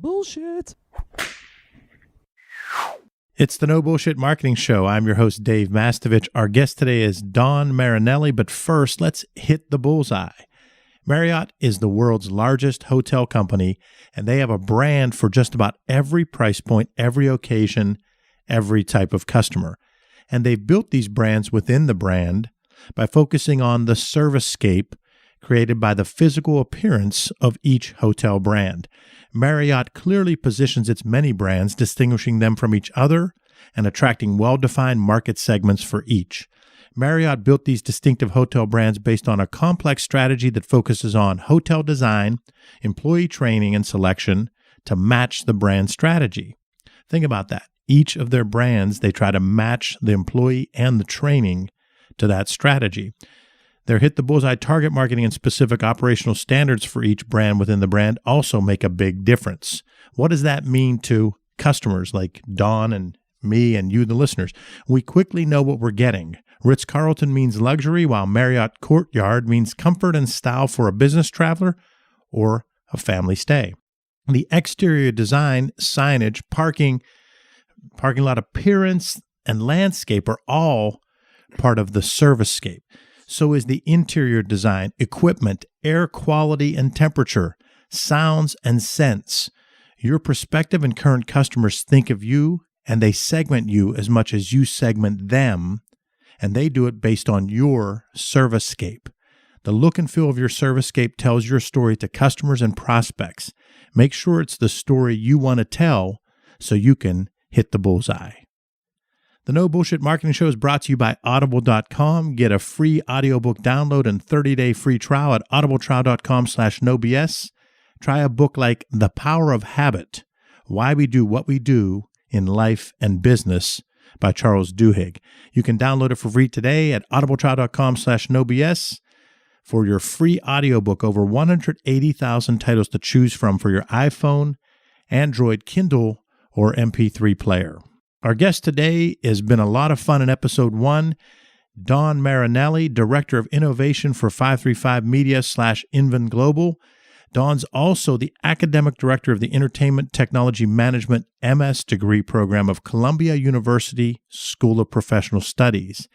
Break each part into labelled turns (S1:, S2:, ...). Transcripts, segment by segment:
S1: Bullshit.
S2: It's the No Bullshit Marketing Show. I'm your host, Dave Mastovich. Our guest today is Don Marinelli, but first, let's hit the bullseye. Marriott is the world's largest hotel company, and they have a brand for just about every price point, every occasion, every type of customer. And they've built these brands within the brand by focusing on the service-scape created by the physical appearance of each hotel brand. Marriott clearly positions its many brands, distinguishing them from each other and attracting well-defined market segments for each. Marriott built these distinctive hotel brands based on a complex strategy that focuses on hotel design, employee training, and selection to match the brand strategy. Think about that. Each of their brands, they try to match the employee and the training to that strategy. Their hit the bullseye target marketing and specific operational standards for each brand within the brand also make a big difference. What does that mean to customers like Don and me and you, the listeners? We quickly know what we're getting. Ritz-Carlton means luxury, while Marriott Courtyard means comfort and style for a business traveler or a family stay. The exterior design, signage, parking lot appearance, and landscape are all part of the service-scape. So is the interior design, equipment, air quality and temperature, sounds and scents. Your prospective and current customers think of you, and they segment you as much as you segment them, and they do it based on your service-scape. The look and feel of your service-scape tells your story to customers and prospects. Make sure it's the story you want to tell so you can hit the bullseye. The No Bullshit Marketing Show is brought to you by Audible.com. Get a free audiobook download and 30-day free trial at audibletrial.com/nobs. Try a book like The Power of Habit, Why We Do What We Do in Life and Business by Charles Duhigg. You can download it for free today at audibletrial.com/nobs for your free audiobook. Over 180,000 titles to choose from for your iPhone, Android, Kindle, or MP3 player. Our guest today has been a lot of fun in episode 1. Don Marinelli, Director of Innovation for 535 Media /Invin Global. Don's also the Academic Director of the Entertainment Technology Management MS degree program of Columbia University School of Professional Studies.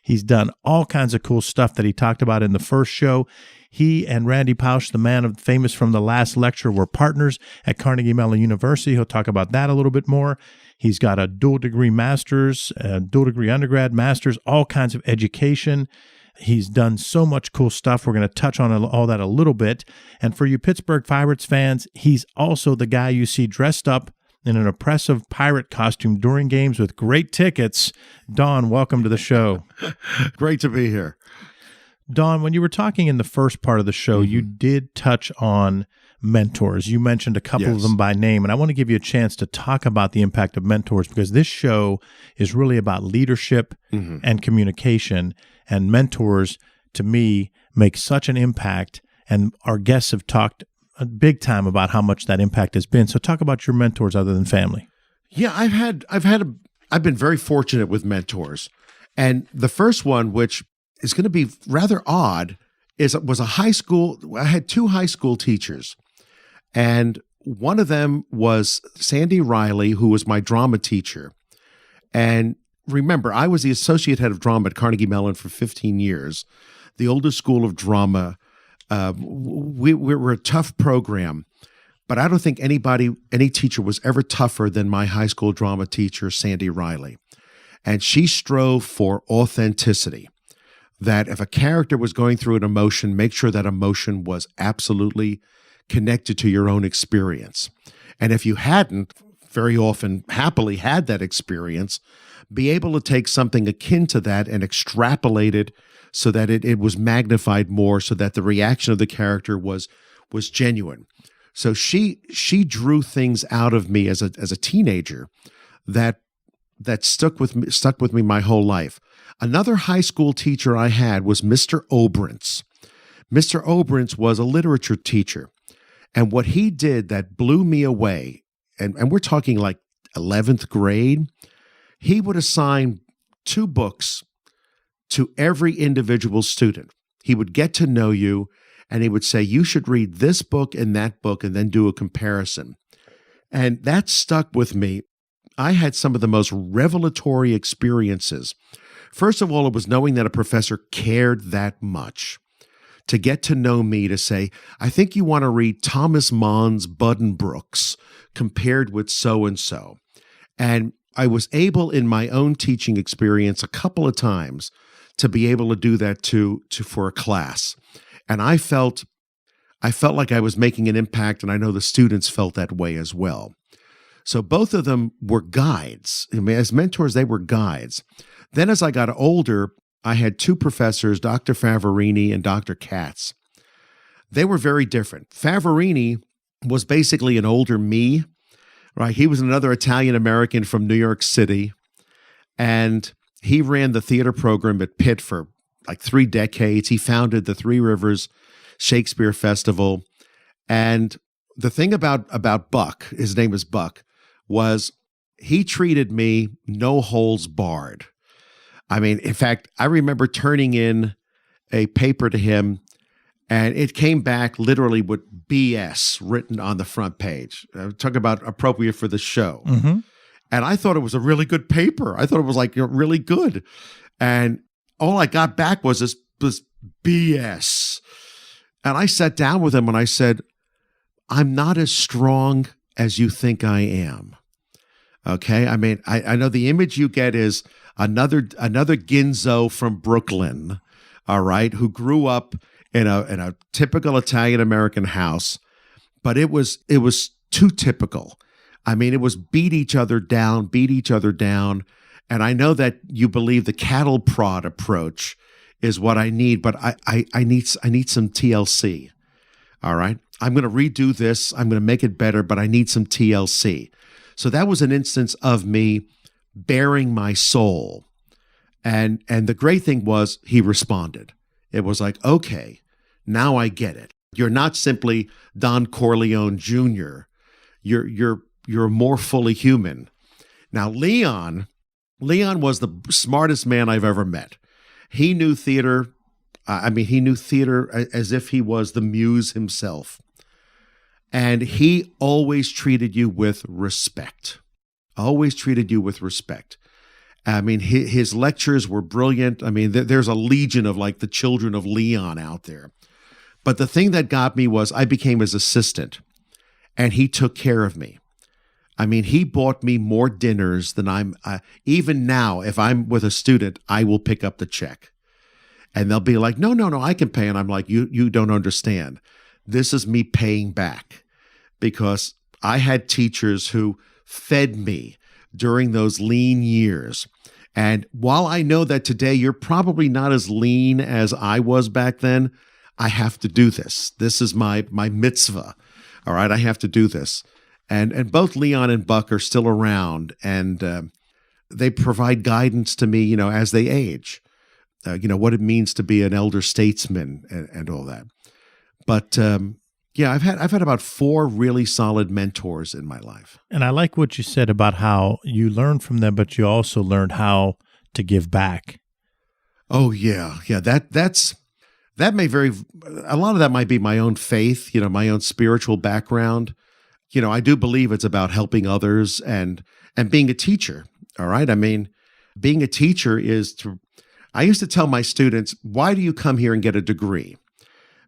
S2: He's done all kinds of cool stuff that he talked about in the first show. He and Randy Pausch, the man famous from the last lecture, were partners at Carnegie Mellon University. He'll talk about that a little bit more. He's got a dual degree master's, dual degree undergrad, master's, all kinds of education. He's done so much cool stuff. We're going to touch on all that a little bit. And for you Pittsburgh Pirates fans, he's also the guy you see dressed up in an oppressive pirate costume during games with great tickets. Don, welcome to the show.
S3: Great to be here.
S2: Don, when you were talking in the first part of the show, you did touch on mentors. You mentioned a couple of them by name, and I want to give you a chance to talk about the impact of mentors because this show is really about leadership and communication, and mentors, to me, make such an impact, and our guests have talked a big time about how much that impact has been. So talk about your mentors other than family.
S3: Yeah, I've been very fortunate with mentors. And the first one, which is going to be rather odd, was a high school. I had 2 high school teachers. And one of them was Sandy Riley, who was my drama teacher. And remember, I was the associate head of drama at Carnegie Mellon for 15 years, the oldest school of drama. We were a tough program, but I don't think any teacher was ever tougher than my high school drama teacher, Sandy Riley. And she strove for authenticity, that if a character was going through an emotion, make sure that emotion was absolutely connected to your own experience. And if you hadn't, very often happily had that experience, be able to take something akin to that and extrapolate it so that it was magnified more, so that the reaction of the character was genuine. So she drew things out of me as a teenager that stuck with me my whole life. Another high school teacher I had was Mr. Obrantz. Mr. Obrantz was a literature teacher, and what he did that blew me away, and we're talking like 11th grade, he would assign 2 books to every individual student. He would get to know you, and he would say, you should read this book and that book, and then do a comparison. And that stuck with me. I had some of the most revelatory experiences. First of all, it was knowing that a professor cared that much to get to know me, to say, I think you want to read Thomas Mann's Buddenbrooks compared with so-and-so. And I was able in my own teaching experience a couple of times to be able to do that for a class. And I felt like I was making an impact, and I know the students felt that way as well. So both of them were guides. I mean, as mentors, they were guides. Then as I got older, I had two professors, Dr. Favorini and Dr. Katz. They were very different. Favorini was basically an older me, right? He was another Italian-American from New York City, and he ran the theater program at Pitt for like 3 decades. He founded the Three Rivers Shakespeare Festival. And the thing about Buck, his name is Buck, was he treated me no holds barred. I mean, in fact, I remember turning in a paper to him, and it came back literally with BS written on the front page. Talk about appropriate for the show.
S2: Mm-hmm.
S3: And I thought it was a really good paper. I thought it was like really good. And all I got back was this BS. And I sat down with him and I said, I'm not as strong as you think I am. Okay? I mean, I know the image you get is another Ginzo from Brooklyn, all right, who grew up in a typical Italian-American house, but it was too typical. I mean, it was beat each other down. And I know that you believe the cattle prod approach is what I need, but I need some TLC. All right. I'm going to redo this. I'm going to make it better, but I need some TLC. So that was an instance of me bearing my soul. And the great thing was he responded. It was like, okay, now I get it. You're not simply Don Corleone Jr. You're more fully human. Now, Leon was the smartest man I've ever met. He knew theater. He knew theater as if he was the muse himself. And he always treated you with respect. Always treated you with respect. I mean, his lectures were brilliant. I mean, there's a legion of like the children of Leon out there. But the thing that got me was I became his assistant, and he took care of me. I mean, he bought me more dinners than even now, if I'm with a student, I will pick up the check. And they'll be like, no, I can pay. And I'm like, you don't understand. This is me paying back, because I had teachers who fed me during those lean years. And while I know that today you're probably not as lean as I was back then, I have to do this. This is my mitzvah. All right, I have to do this. And both Leon and Buck are still around, and they provide guidance to me, as they age, what it means to be an elder statesman and all that. But I've had about 4 really solid mentors in my life.
S2: And I like what you said about how you learned from them, but you also learned how to give back.
S3: Oh yeah. That may a lot of that might be my own faith, my own spiritual background. I do believe it's about helping others and being a teacher. All right. I mean, being a teacher I used to tell my students, why do you come here and get a degree?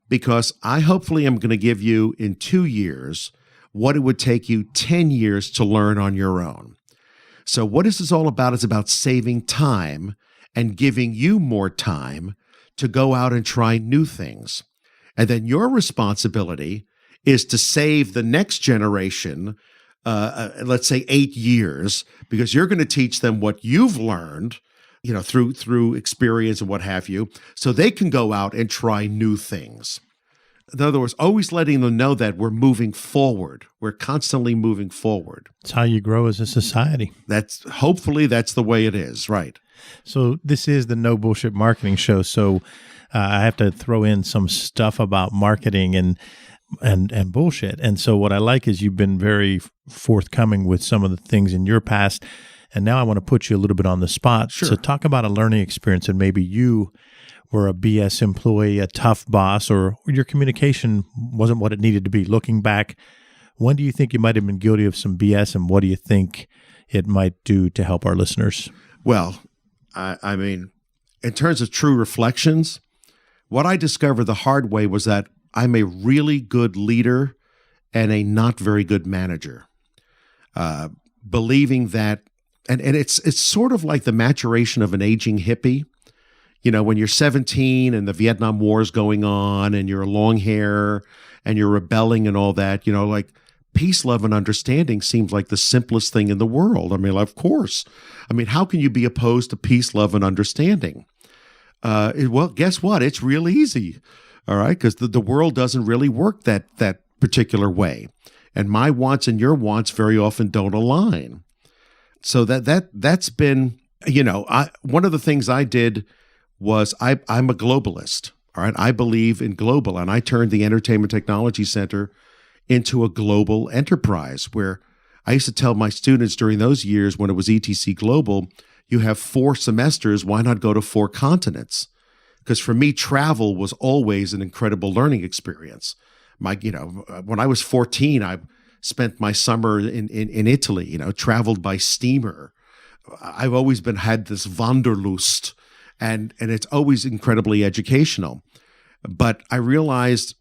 S3: Because I hopefully am going to give you in 2 years what it would take you 10 years to learn on your own. So what is this all about? It's about saving time and giving you more time to go out and try new things. And then your responsibility is to save the next generation, let's say 8 years, because you're going to teach them what you've learned, through experience and what have you, so they can go out and try new things. In other words, always letting them know that we're moving forward. We're constantly moving forward.
S2: It's how you grow as a society.
S3: Hopefully that's the way it is, right?
S2: So this is the No Bullshit Marketing Show. So I have to throw in some stuff about marketing and bullshit. And so what I like is you've been very forthcoming with some of the things in your past. And now I want to put you a little bit on the spot.
S3: Sure.
S2: So talk about a learning experience, and maybe you were a BS employee, a tough boss, or your communication wasn't what it needed to be. Looking back, When do you think you might have been guilty of some BS, and what do you think it might do to help our listeners?
S3: Well, I mean, in terms of true reflections, what I discovered the hard way was that I'm a really good leader and a not very good manager. Believing that, and it's sort of like the maturation of an aging hippie. You know, when you're 17 and the Vietnam War is going on and you're long hair and you're rebelling and all that, you know, like peace, love, and understanding seems like the simplest thing in the world. I mean, of course. I mean, how can you be opposed to peace, love, and understanding? Well, guess what? It's real easy, all right? Because the world doesn't really work that particular way. And my wants and your wants very often don't align. So that's been, you know, one of the things I did was I'm a globalist, all right? I believe in global, and I turned the Entertainment Technology Center into a global enterprise where I used to tell my students during those years when it was ETC Global, you have 4 semesters, why not go to 4 continents? Because for me, travel was always an incredible learning experience. When I was 14, I spent my summer in Italy, you know, traveled by steamer. I've always had this Wanderlust, and it's always incredibly educational. But I realized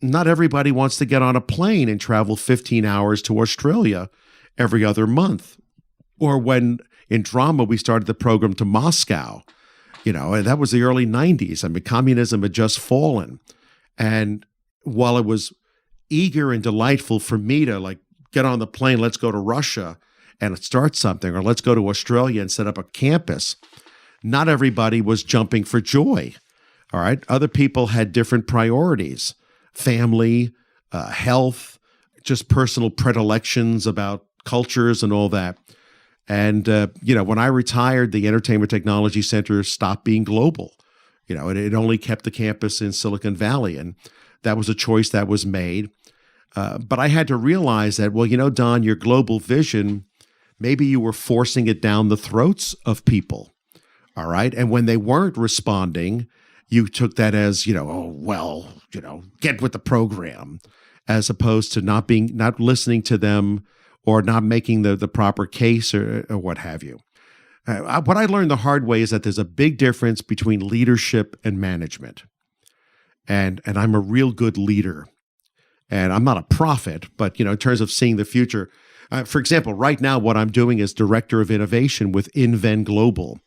S3: not everybody wants to get on a plane and travel 15 hours to Australia every other month. Or when in drama, we started the program to Moscow, you know, and that was the early 90s. I mean, communism had just fallen. And while it was eager and delightful for me to like get on the plane, let's go to Russia and start something, or let's go to Australia and set up a campus, not everybody was jumping for joy. All right. Other people had different priorities, family, health, just personal predilections about cultures and all that. And, when I retired, the Entertainment Technology Center stopped being global. You know, it only kept the campus in Silicon Valley. And that was a choice that was made. But I had to realize that, well, you know, Don, your global vision, maybe you were forcing it down the throats of people. All right. And when they weren't responding, you took that as, get with the program, as opposed to not listening to them or not making the proper case or what have you. What I learned the hard way is that there's a big difference between leadership and management. And I'm a real good leader. And I'm not a prophet, but, in terms of seeing the future, for example, right now, what I'm doing is Director of Innovation with Inven Global.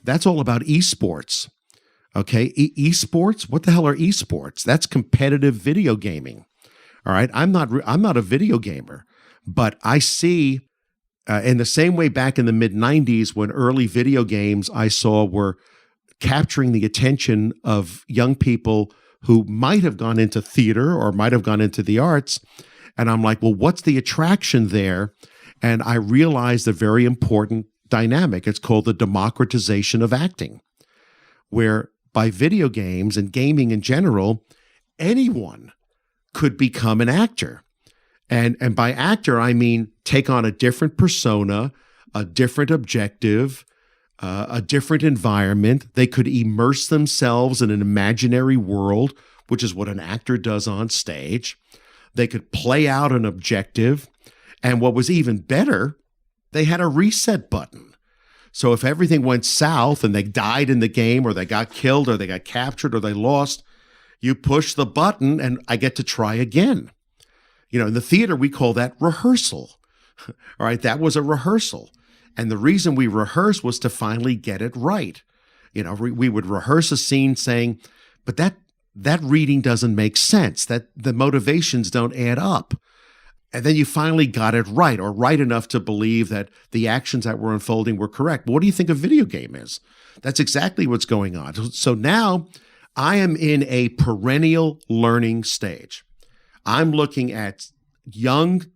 S3: That's all about eSports. Okay, eSports? What the hell are eSports? That's competitive video gaming. All right, I'm not a video gamer, but I see in the same way back in the mid-90s when early video games I saw were capturing the attention of young people who might have gone into theater or might have gone into the arts. And I'm like, well, what's the attraction there? And I realized a very important dynamic. It's called the democratization of acting, where by video games and gaming in general, anyone could become an actor. And by actor, I mean take on a different persona, a different objective, a different environment. They could immerse themselves in an imaginary world, which is what an actor does on stage. They could play out an objective. And what was even better, they had a reset button. So if everything went south and they died in the game or they got killed or they got captured or they lost, you push the button and I get to try again. In the theater, we call that rehearsal. All right, that was a rehearsal. And the reason we rehearsed was to finally get it right. We would rehearse a scene saying, but that reading doesn't make sense, that the motivations don't add up. And then you finally got it right, or right enough to believe that the actions that were unfolding were correct. What do you think a video game is? That's exactly what's going on. So now I am in a perennial learning stage. I'm looking at young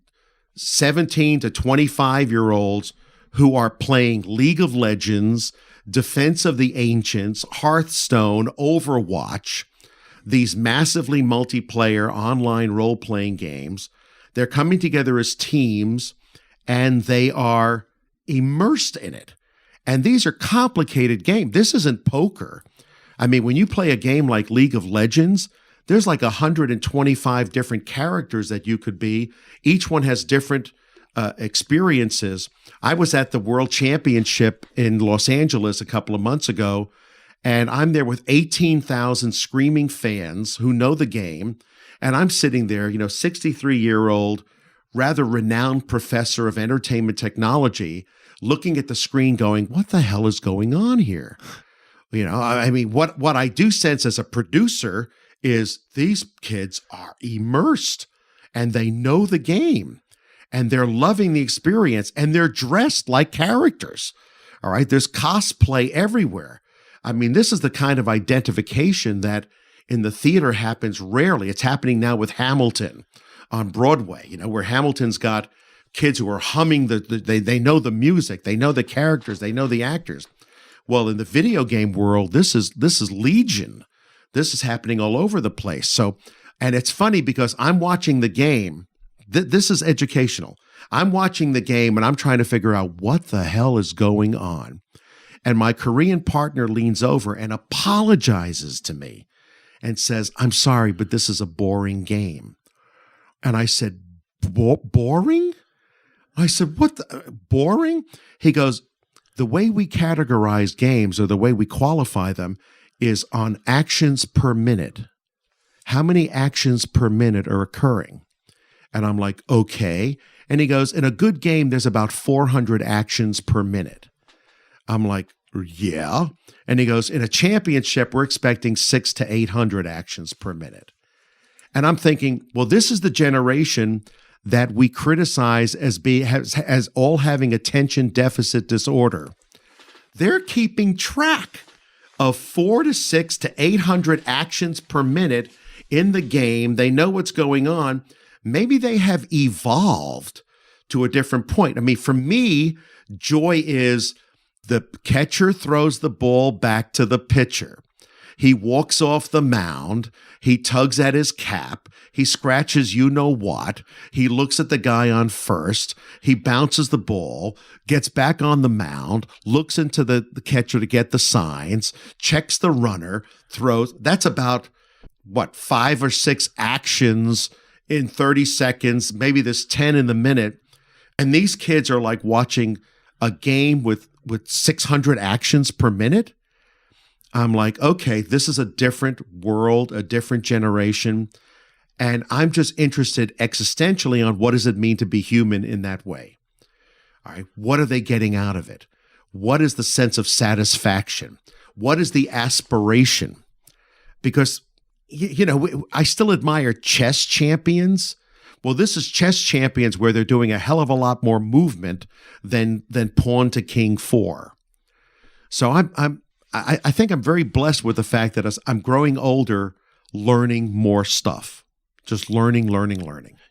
S3: 17 to 25-year-olds who are playing League of Legends, Defense of the Ancients, Hearthstone, Overwatch, these massively multiplayer online role-playing games. They're coming together as teams, and they are immersed in it. And these are complicated games. This isn't poker. I mean, when you play a game like League of Legends, there's like 125 different characters that you could be. Each one has different experiences. I was at the World Championship in Los Angeles a couple of months ago, and I'm there with 18,000 screaming fans who know the game. And I'm sitting there, 63-year-old, rather renowned professor of entertainment technology, looking at the screen going, what the hell is going on here? What I do sense as a producer is these kids are immersed and they know the game and they're loving the experience and they're dressed like characters. All right. There's cosplay everywhere. I mean, this is the kind of identification that in the theater happens rarely. It's happening now with Hamilton on Broadway, where Hamilton's got kids who are humming they know the music, they know the characters, they know the actors. Well, in the video game world, this is legion. This is happening all over the place. So, and it's funny because I'm watching the game. This is educational. I'm watching the game and I'm trying to figure out what the hell is going on. And my Korean partner leans over and apologizes to me and says, I'm sorry, but this is a boring game. And I said, boring? I said, what boring? He goes, the way we categorize games or the way we qualify them is on actions per minute. How many actions per minute are occurring? And I'm like, okay. And he goes, in a good game, there's about 400 actions per minute. I'm like, yeah. And he goes, in a championship, we're expecting 600 to 800 actions per minute. And I'm thinking, well, this is the generation that we criticize as all having attention deficit disorder. They're keeping track of 400 to 600 to 800 actions per minute in the game. They know what's going on. Maybe they have evolved to a different point. I mean, for me, joy is the catcher throws the ball back to the pitcher. He walks off the mound. He tugs at his cap. He scratches you-know-what. He looks at the guy on first. He bounces the ball, gets back on the mound, looks into the catcher to get the signs, checks the runner, throws. That's about, 5 or 6 actions in 30 seconds. Maybe there's 10 in the minute. And these kids are like watching a game with 600 actions per minute. I'm like, okay, this is a different world, a different generation. And I'm just interested existentially on what does it mean to be human in that way? All right, what are they getting out of it? What is the sense of satisfaction? What is the aspiration? Because, I still admire chess champions. Well, this is chess champions where they're doing a hell of a lot more movement than pawn to king 4. So I think I'm very blessed with the fact that as I'm growing older, learning more stuff, just learning.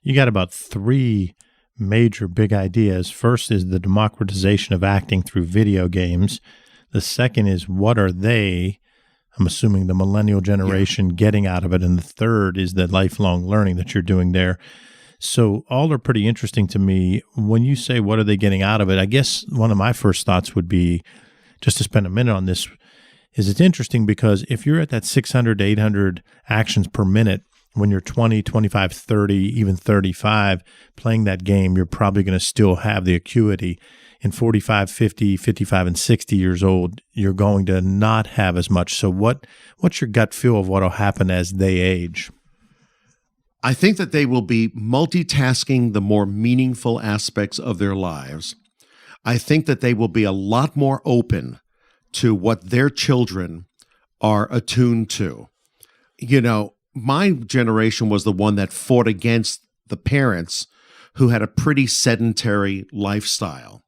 S2: You got about 3 major big ideas. First is the democratization of acting through video games. The second is what are they, I'm assuming the millennial generation, getting out of it. And the third is the lifelong learning that you're doing there. So all are pretty interesting to me. When you say what are they getting out of it, I guess one of my first thoughts would be, just to spend a minute on this, is it's interesting because if you're at that 600 to 800 actions per minute, when you're 20, 25, 30, even 35, playing that game, you're probably going to still have the acuity. In 45, 50, 55, and 60 years old, you're going to not have as much. So what's your gut feel of what will happen as they age?
S3: I think that they will be multitasking the more meaningful aspects of their lives. I think that they will be a lot more open to what their children are attuned to. My generation was the one that fought against the parents who had a pretty sedentary lifestyle.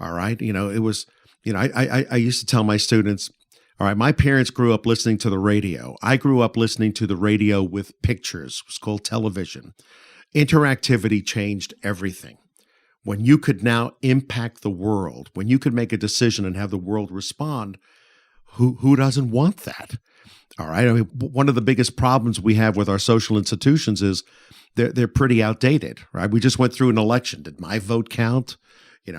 S3: All right. It was, I used to tell my students, all right, my parents grew up listening to the radio. I grew up listening to the radio with pictures. It was called television. Interactivity changed everything. When you could now impact the world, when you could make a decision and have the world respond, who doesn't want that? All right. I mean, one of the biggest problems we have with our social institutions is they're pretty outdated, right? We just went through an election. Did my vote count?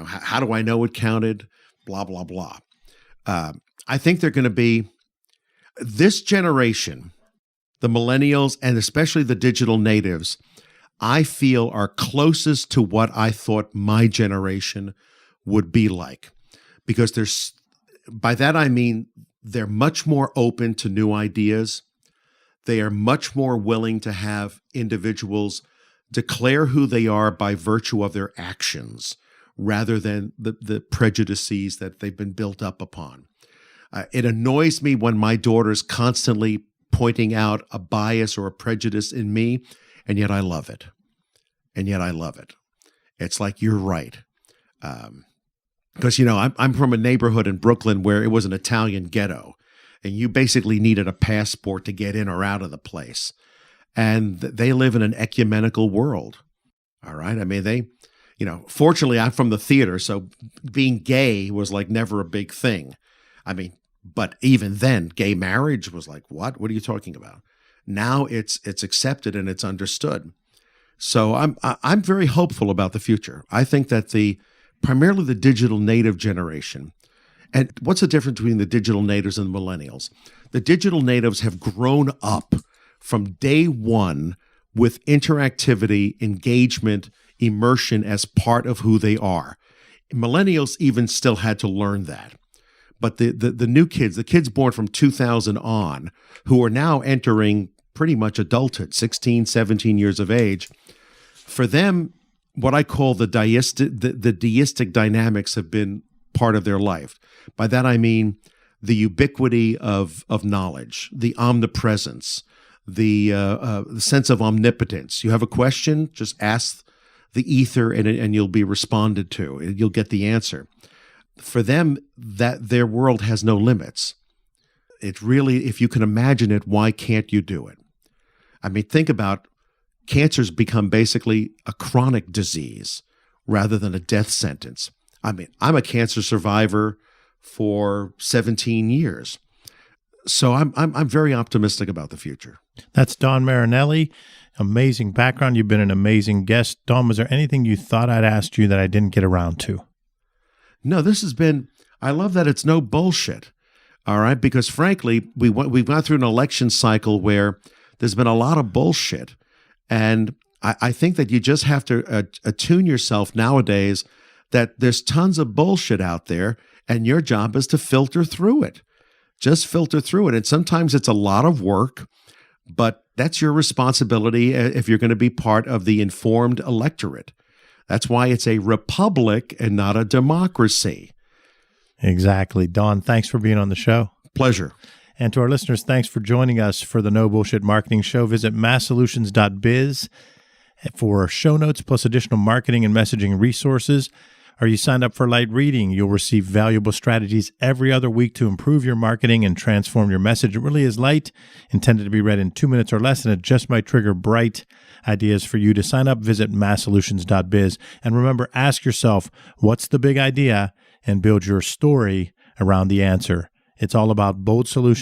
S3: How do I know it counted? Blah, blah, blah. I think they're going to be, this generation the millennials, and especially the digital natives, I feel are closest to what I thought my generation would be like. Because by that I mean they're much more open to new ideas. They are much more willing to have individuals declare who they are by virtue of their actions rather than the prejudices that they've been built up upon. It annoys me when my daughter's constantly pointing out a bias or a prejudice in me, and yet I love it. It's like, you're right. Because, I'm from a neighborhood in Brooklyn where it was an Italian ghetto, and you basically needed a passport to get in or out of the place. And they live in an ecumenical world. All right. I mean, fortunately, I'm from the theater, so being gay was like never a big thing. I mean, but even then, gay marriage was like, what? What are you talking about? Now it's accepted and it's understood. So I'm very hopeful about the future. I think that primarily the digital native generation, and what's the difference between the digital natives and the millennials? The digital natives have grown up from day one with interactivity, engagement, immersion as part of who they are. Millennials even still had to learn that. But the new kids, the kids born from 2000 on, who are now entering pretty much adulthood, 16, 17 years of age, for them, what I call the deistic dynamics have been part of their life. By that I mean the ubiquity of knowledge, the omnipresence, the sense of omnipotence. You have a question, just ask the ether and you'll be responded to. You'll get the answer. For them, that their world has no limits. It's really, if you can imagine it, why can't you do it? I mean, think about cancer's become basically a chronic disease rather than a death sentence. I mean, I'm a cancer survivor for 17 years. So I'm very optimistic about the future.
S2: That's Don Marinelli. Amazing background. You've been an amazing guest. Don, was there anything you thought I'd asked you that I didn't get around to?
S3: No, I love that it's no bullshit. All right. Because frankly, we've gone through an election cycle where there's been a lot of bullshit. And I think that you just have to attune yourself nowadays that there's tons of bullshit out there, and your job is to filter through it. Just filter through it. And sometimes it's a lot of work, but that's your responsibility if you're going to be part of the informed electorate. That's why it's a republic and not a democracy.
S2: Exactly. Don, thanks for being on the show.
S3: Pleasure.
S2: And to our listeners, thanks for joining us for the No Bullshit Marketing Show. Visit masssolutions.biz for show notes plus additional marketing and messaging resources. Are you signed up for light reading? You'll receive valuable strategies every other week to improve your marketing and transform your message. It really is light, intended to be read in 2 minutes or less, and it just might trigger bright ideas for you. To sign up, visit masssolutions.biz. And remember, ask yourself, what's the big idea? And build your story around the answer. It's all about bold solutions.